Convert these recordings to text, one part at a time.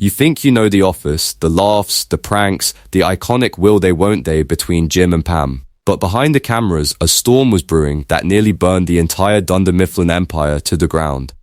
You think you know The Office, the laughs, the pranks, the iconic will they won't they between Jim and Pam. But behind the cameras, a storm was brewing that nearly burned the entire Dunder Mifflin empire to the ground.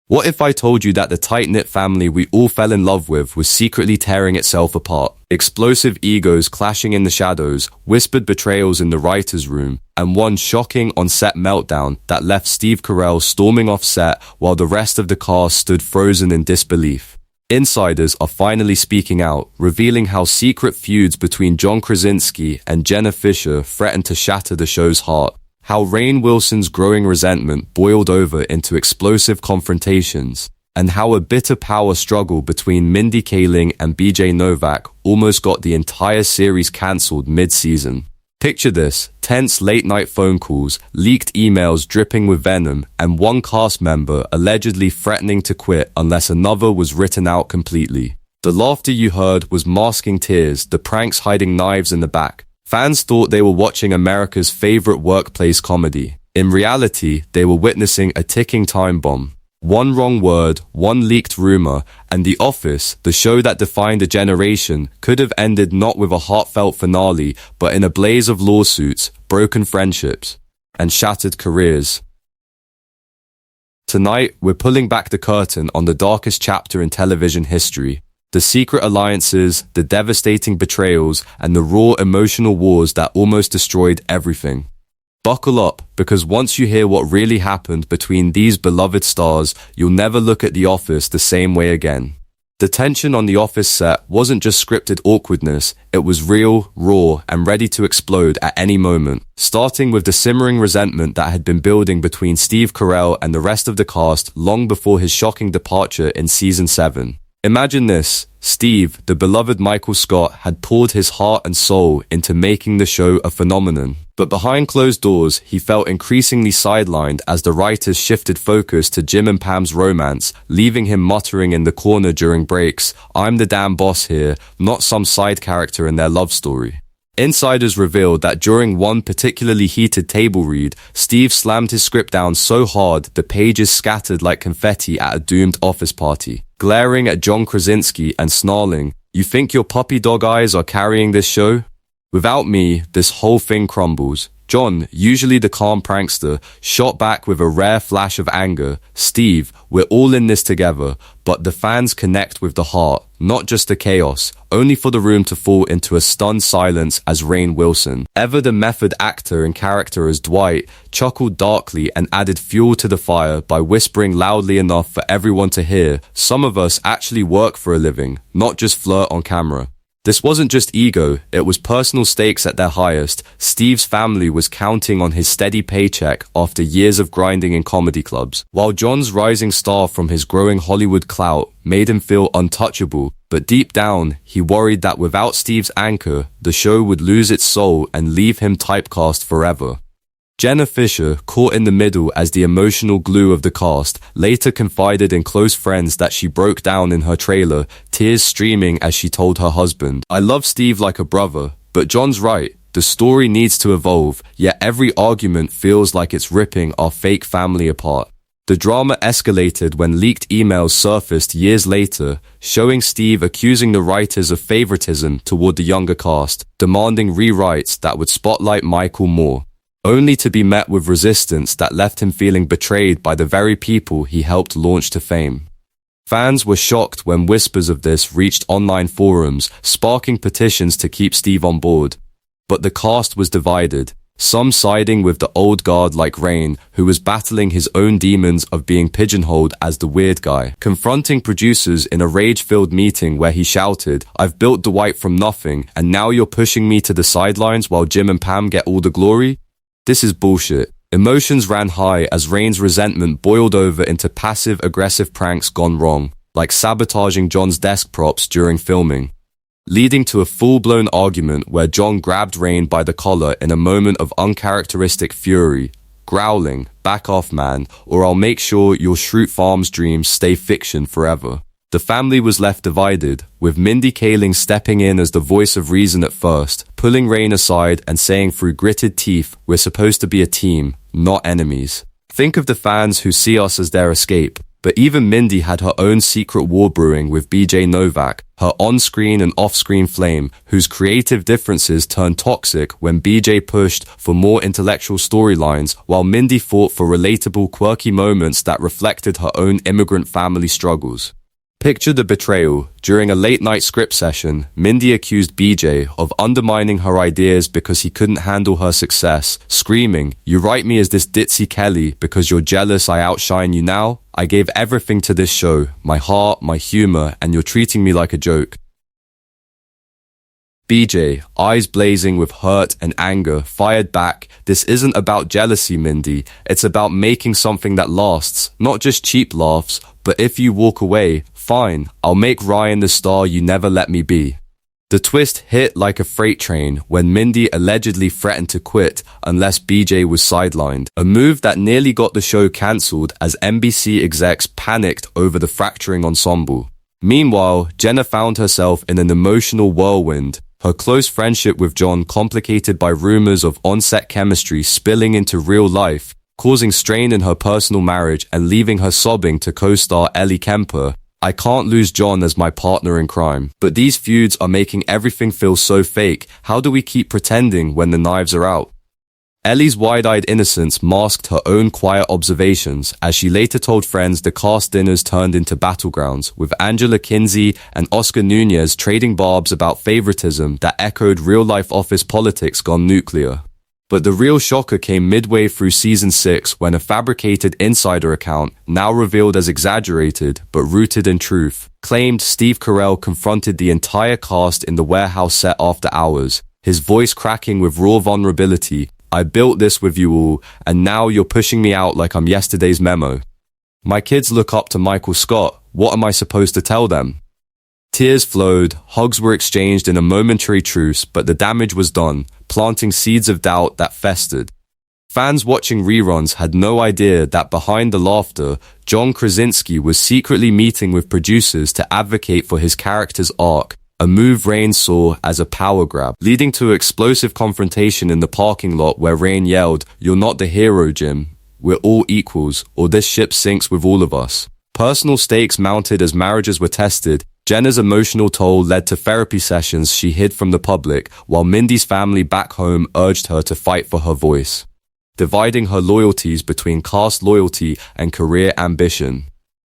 What if I told you that the tight-knit family we all fell in love with was secretly tearing itself apart? Explosive egos clashing in the shadows, whispered betrayals in the writer's room, and one shocking on-set meltdown that left Steve Carell storming off set while the rest of the cast stood frozen in disbelief. Insiders are finally speaking out, revealing how secret feuds between John Krasinski and Jenna Fisher threatened to shatter the show's heart, how Rainn Wilson's growing resentment boiled over into explosive confrontations, and how a bitter power struggle between Mindy Kaling and BJ Novak almost got the entire series cancelled mid-season. Picture this: tense late-night phone calls, leaked emails dripping with venom, and one cast member allegedly threatening to quit unless another was written out completely. The laughter you heard was masking tears, the pranks hiding knives in the back. Fans thought they were watching America's favorite workplace comedy. In reality, they were witnessing a ticking time bomb. One wrong word, one leaked rumor, and The Office, the show that defined a generation, could have ended not with a heartfelt finale, but in a blaze of lawsuits, broken friendships, and shattered careers. Tonight, we're pulling back the curtain on the darkest chapter in television history. The secret alliances, the devastating betrayals, and the raw emotional wars that almost destroyed everything. Buckle up, because once you hear what really happened between these beloved stars, you'll never look at The Office the same way again. The tension on The Office set wasn't just scripted awkwardness, it was real, raw, and ready to explode at any moment. Starting with the simmering resentment that had been building between Steve Carell and the rest of the cast long before his shocking departure in Season 7. Imagine this: Steve, the beloved Michael Scott, had poured his heart and soul into making the show a phenomenon. But behind closed doors, he felt increasingly sidelined as the writers shifted focus to Jim and Pam's romance, leaving him muttering in the corner during breaks, "I'm the damn boss here, not some side character in their love story." Insiders revealed that during one particularly heated table read, Steve slammed his script down so hard the pages scattered like confetti at a doomed office party. Glaring at John Krasinski and snarling, "You think your puppy dog eyes are carrying this show? Without me, this whole thing crumbles." John, usually the calm prankster, shot back with a rare flash of anger. "Steve, we're all in this together, but the fans connect with the heart, not just the chaos," only for the room to fall into a stunned silence as Rainn Wilson, ever the method actor and character as Dwight, chuckled darkly and added fuel to the fire by whispering loudly enough for everyone to hear, "Some of us actually work for a living, not just flirt on camera." This wasn't just ego, it was personal stakes at their highest. Steve's family was counting on his steady paycheck after years of grinding in comedy clubs, while John's rising star from his growing Hollywood clout made him feel untouchable. But deep down, he worried that without Steve's anchor, the show would lose its soul and leave him typecast forever. Jenna Fisher, caught in the middle as the emotional glue of the cast, later confided in close friends that she broke down in her trailer, tears streaming as she told her husband, "I love Steve like a brother, but John's right. The story needs to evolve, yet every argument feels like it's ripping our fake family apart." The drama escalated when leaked emails surfaced years later, showing Steve accusing the writers of favoritism toward the younger cast, demanding rewrites that would spotlight Michael more, only to be met with resistance that left him feeling betrayed by the very people he helped launch to fame. Fans were shocked when whispers of this reached online forums, sparking petitions to keep Steve on board. But the cast was divided, some siding with the old guard like Rainn, who was battling his own demons of being pigeonholed as the weird guy, confronting producers in a rage-filled meeting where he shouted, "I've built Dwight from nothing, and now you're pushing me to the sidelines while Jim and Pam get all the glory? This is bullshit." Emotions ran high as Rainn's resentment boiled over into passive-aggressive pranks gone wrong, like sabotaging John's desk props during filming, leading to a full-blown argument where John grabbed Rainn by the collar in a moment of uncharacteristic fury, growling, "Back off, man, or I'll make sure your Shroot Farms dreams stay fiction forever." The family was left divided, with Mindy Kaling stepping in as the voice of reason at first, pulling Rainn aside and saying through gritted teeth, "We're supposed to be a team, not enemies. Think of the fans who see us as their escape." But even Mindy had her own secret war brewing with BJ Novak, her on-screen and off-screen flame, whose creative differences turned toxic when BJ pushed for more intellectual storylines, while Mindy fought for relatable, quirky moments that reflected her own immigrant family struggles. Picture the betrayal. During a late-night script session, Mindy accused BJ of undermining her ideas because he couldn't handle her success, screaming, "You write me as this ditzy Kelly because you're jealous I outshine you now? I gave everything to this show, my heart, my humor, and you're treating me like a joke." BJ, eyes blazing with hurt and anger, fired back, "This isn't about jealousy, Mindy. It's about making something that lasts, not just cheap laughs, but if you walk away, fine, I'll make Ryan the star you never let me be." The twist hit like a freight train when Mindy allegedly threatened to quit unless BJ was sidelined, a move that nearly got the show cancelled as NBC execs panicked over the fracturing ensemble. Meanwhile, Jenna found herself in an emotional whirlwind, her close friendship with John complicated by rumors of on-set chemistry spilling into real life, causing strain in her personal marriage and leaving her sobbing to co-star Ellie Kemper. "I can't lose John as my partner in crime. But these feuds are making everything feel so fake. How do we keep pretending when the knives are out?" Ellie's wide-eyed innocence masked her own quiet observations as she later told friends the cast dinners turned into battlegrounds, with Angela Kinsey and Oscar Nunez trading barbs about favoritism that echoed real-life office politics gone nuclear. But the real shocker came midway through season 6 when a fabricated insider account, now revealed as exaggerated but rooted in truth, claimed Steve Carell confronted the entire cast in the warehouse set after hours, his voice cracking with raw vulnerability. "I built this with you all, and now you're pushing me out like I'm yesterday's memo. My kids look up to Michael Scott. What am I supposed to tell them?" Tears flowed, hugs were exchanged in a momentary truce, but the damage was done, planting seeds of doubt that festered. Fans watching reruns had no idea that behind the laughter, John Krasinski was secretly meeting with producers to advocate for his character's arc, a move Rain saw as a power grab, leading to an explosive confrontation in the parking lot where Rain yelled, "You're not the hero, Jim. We're all equals, or this ship sinks with all of us." Personal stakes mounted as marriages were tested. Jenna's emotional toll led to therapy sessions she hid from the public, while Mindy's family back home urged her to fight for her voice, dividing her loyalties between cast loyalty and career ambition.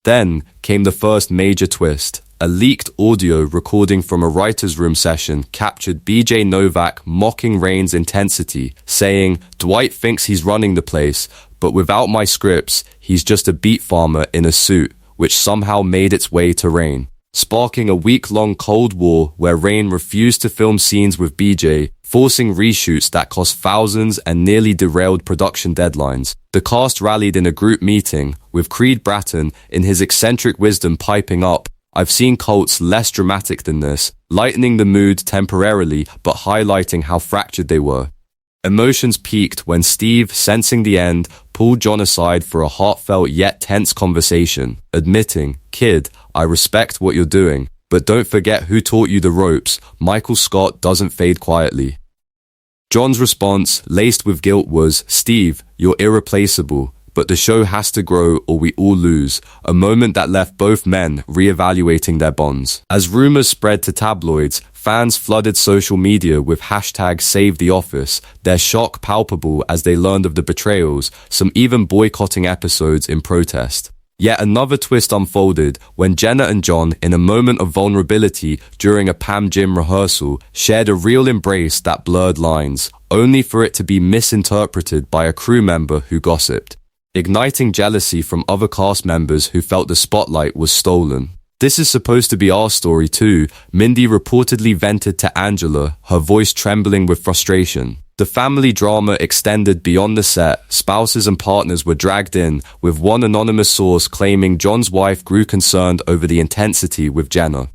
Then came the first major twist. A leaked audio recording from a writer's room session captured BJ Novak mocking Rain's intensity, saying, "Dwight thinks he's running the place, but without my scripts, he's just a beet farmer in a suit," which somehow made its way to Rain, sparking a week-long Cold War where Rain refused to film scenes with BJ, forcing reshoots that cost thousands and nearly derailed production deadlines. The cast rallied in a group meeting, with Creed Bratton, in his eccentric wisdom, piping up, "I've seen cults less dramatic than this," lightening the mood temporarily but highlighting how fractured they were. Emotions peaked when Steve, sensing the end, pulled John aside for a heartfelt yet tense conversation, admitting, "Kid, I respect what you're doing, but don't forget who taught you the ropes. Michael Scott doesn't fade quietly." John's response, laced with guilt, was, "Steve, you're irreplaceable, but the show has to grow or we all lose," a moment that left both men re-evaluating their bonds. As rumors spread to tabloids, fans flooded social media with hashtag #SaveTheOffice, their shock palpable as they learned of the betrayals, some even boycotting episodes in protest. Yet another twist unfolded when Jenna and John, in a moment of vulnerability during a Pam Jim rehearsal, shared a real embrace that blurred lines, only for it to be misinterpreted by a crew member who gossiped, igniting jealousy from other cast members who felt the spotlight was stolen. "This is supposed to be our story too," Mindy reportedly vented to Angela, her voice trembling with frustration. The family drama extended beyond the set. Spouses and partners were dragged in, with one anonymous source claiming John's wife grew concerned over the intensity with Jenna,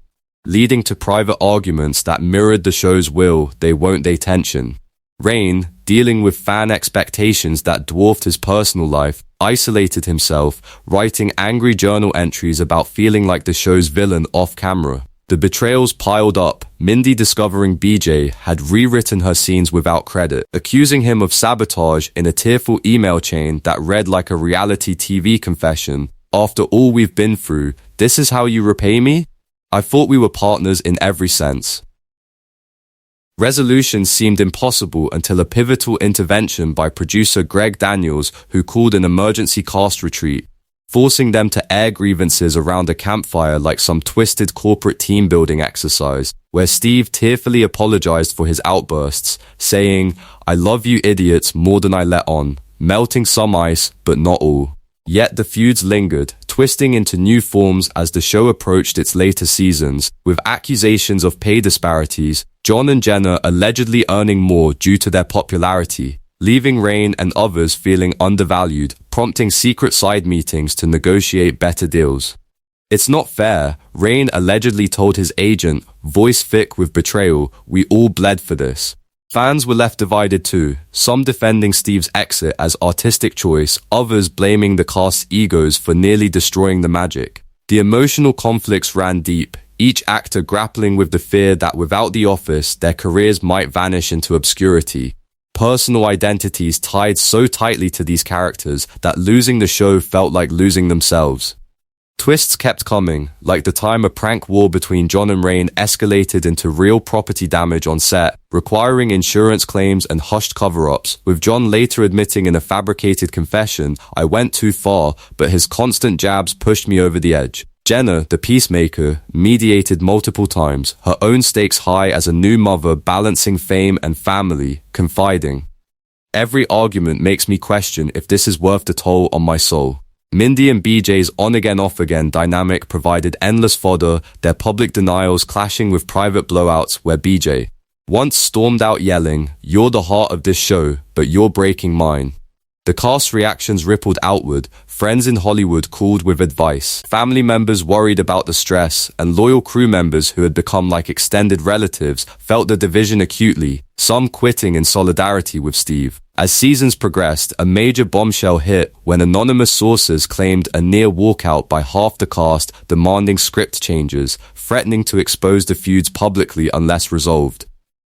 leading to private arguments that mirrored the show's will they won't they tension. Rain, dealing with fan expectations that dwarfed his personal life, isolated himself, writing angry journal entries about feeling like the show's villain off-camera. The betrayals piled up, Mindy discovering BJ had rewritten her scenes without credit, accusing him of sabotage in a tearful email chain that read like a reality TV confession. After all we've been through, this is how you repay me? I thought we were partners in every sense. Resolution seemed impossible until a pivotal intervention by producer Greg Daniels, who called an emergency cast retreat, forcing them to air grievances around a campfire like some twisted corporate team-building exercise, where Steve tearfully apologized for his outbursts, saying, "I love you idiots more than I let on," melting some ice, but not all. Yet the feuds lingered, twisting into new forms as the show approached its later seasons, with accusations of pay disparities, John and Jenna allegedly earning more due to their popularity, leaving Rain and others feeling undervalued, prompting secret side meetings to negotiate better deals. "It's not fair," Rain allegedly told his agent, voice thick with betrayal, "we all bled for this." Fans were left divided too, some defending Steve's exit as artistic choice, others blaming the cast's egos for nearly destroying the magic. The emotional conflicts ran deep, each actor grappling with the fear that without the office, their careers might vanish into obscurity. Personal identities tied so tightly to these characters that losing the show felt like losing themselves. Twists kept coming, like the time a prank war between John and Rain escalated into real property damage on set, requiring insurance claims and hushed cover-ups, with John later admitting in a fabricated confession, "I went too far, but his constant jabs pushed me over the edge." Jenna, the peacemaker, mediated multiple times, her own stakes high as a new mother balancing fame and family, confiding, "Every argument makes me question if this is worth the toll on my soul." Mindy and BJ's on-again off-again dynamic provided endless fodder, their public denials clashing with private blowouts where BJ once stormed out yelling, "You're the heart of this show, but you're breaking mine." The cast's reactions rippled outward, friends in Hollywood called with advice, family members worried about the stress, and loyal crew members who had become like extended relatives felt the division acutely, some quitting in solidarity with Steve. As seasons progressed, a major bombshell hit when anonymous sources claimed a near walkout by half the cast, demanding script changes, threatening to expose the feuds publicly unless resolved.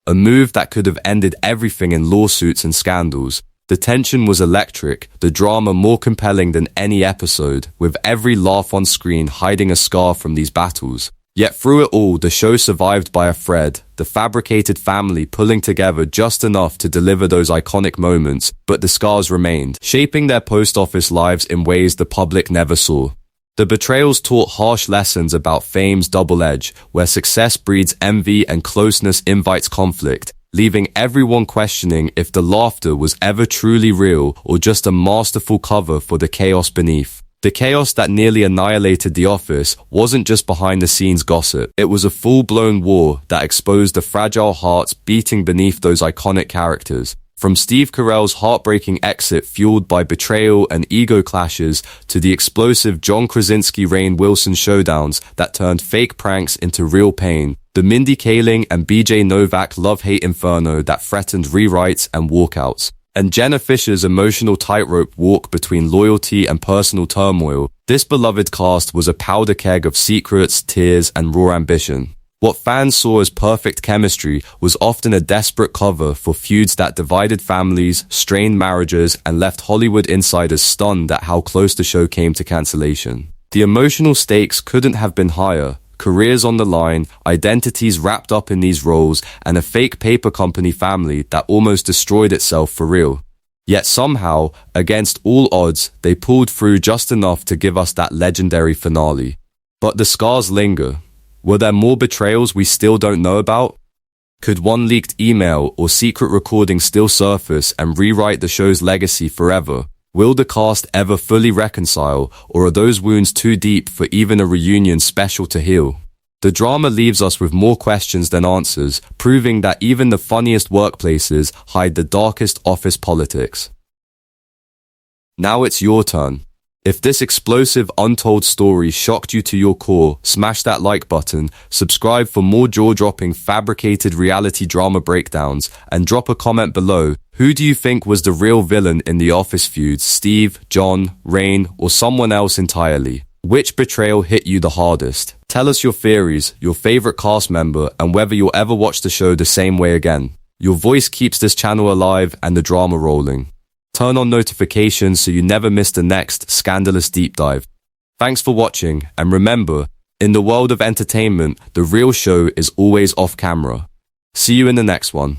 A move that could have ended everything in lawsuits and scandals. The tension was electric, the drama more compelling than any episode, with every laugh on screen hiding a scar from these battles. Yet through it all, the show survived by a thread, the fabricated family pulling together just enough to deliver those iconic moments, but the scars remained, shaping their post-office lives in ways the public never saw. The betrayals taught harsh lessons about fame's double edge, where success breeds envy and closeness invites conflict, leaving everyone questioning if the laughter was ever truly real or just a masterful cover for the chaos beneath. The chaos that nearly annihilated The Office wasn't just behind-the-scenes gossip. It was a full-blown war that exposed the fragile hearts beating beneath those iconic characters. From Steve Carell's heartbreaking exit fueled by betrayal and ego clashes to the explosive John Krasinski-Rainn Wilson showdowns that turned fake pranks into real pain, the Mindy Kaling and BJ Novak love-hate inferno that threatened rewrites and walkouts, and Jenna Fisher's emotional tightrope walk between loyalty and personal turmoil, this beloved cast was a powder keg of secrets, tears, and raw ambition. What fans saw as perfect chemistry was often a desperate cover for feuds that divided families, strained marriages, and left Hollywood insiders stunned at how close the show came to cancellation. The emotional stakes couldn't have been higher. Careers on the line, identities wrapped up in these roles, and a fake paper company family that almost destroyed itself for real. Yet somehow, against all odds, they pulled through just enough to give us that legendary finale. But the scars linger. Were there more betrayals we still don't know about? Could one leaked email or secret recording still surface and rewrite the show's legacy forever? Will the cast ever fully reconcile, or are those wounds too deep for even a reunion special to heal? The drama leaves us with more questions than answers, proving that even the funniest workplaces hide the darkest office politics. Now it's your turn. If this explosive, untold story shocked you to your core, smash that like button, subscribe for more jaw-dropping, fabricated reality drama breakdowns, and drop a comment below. Who do you think was the real villain in the Office feuds, Steve, John, Rain, or someone else entirely? Which betrayal hit you the hardest? Tell us your theories, your favorite cast member, and whether you'll ever watch the show the same way again. Your voice keeps this channel alive and the drama rolling. Turn on notifications so you never miss the next scandalous deep dive. Thanks for watching, and remember, in the world of entertainment, the real show is always off camera. See you in the next one.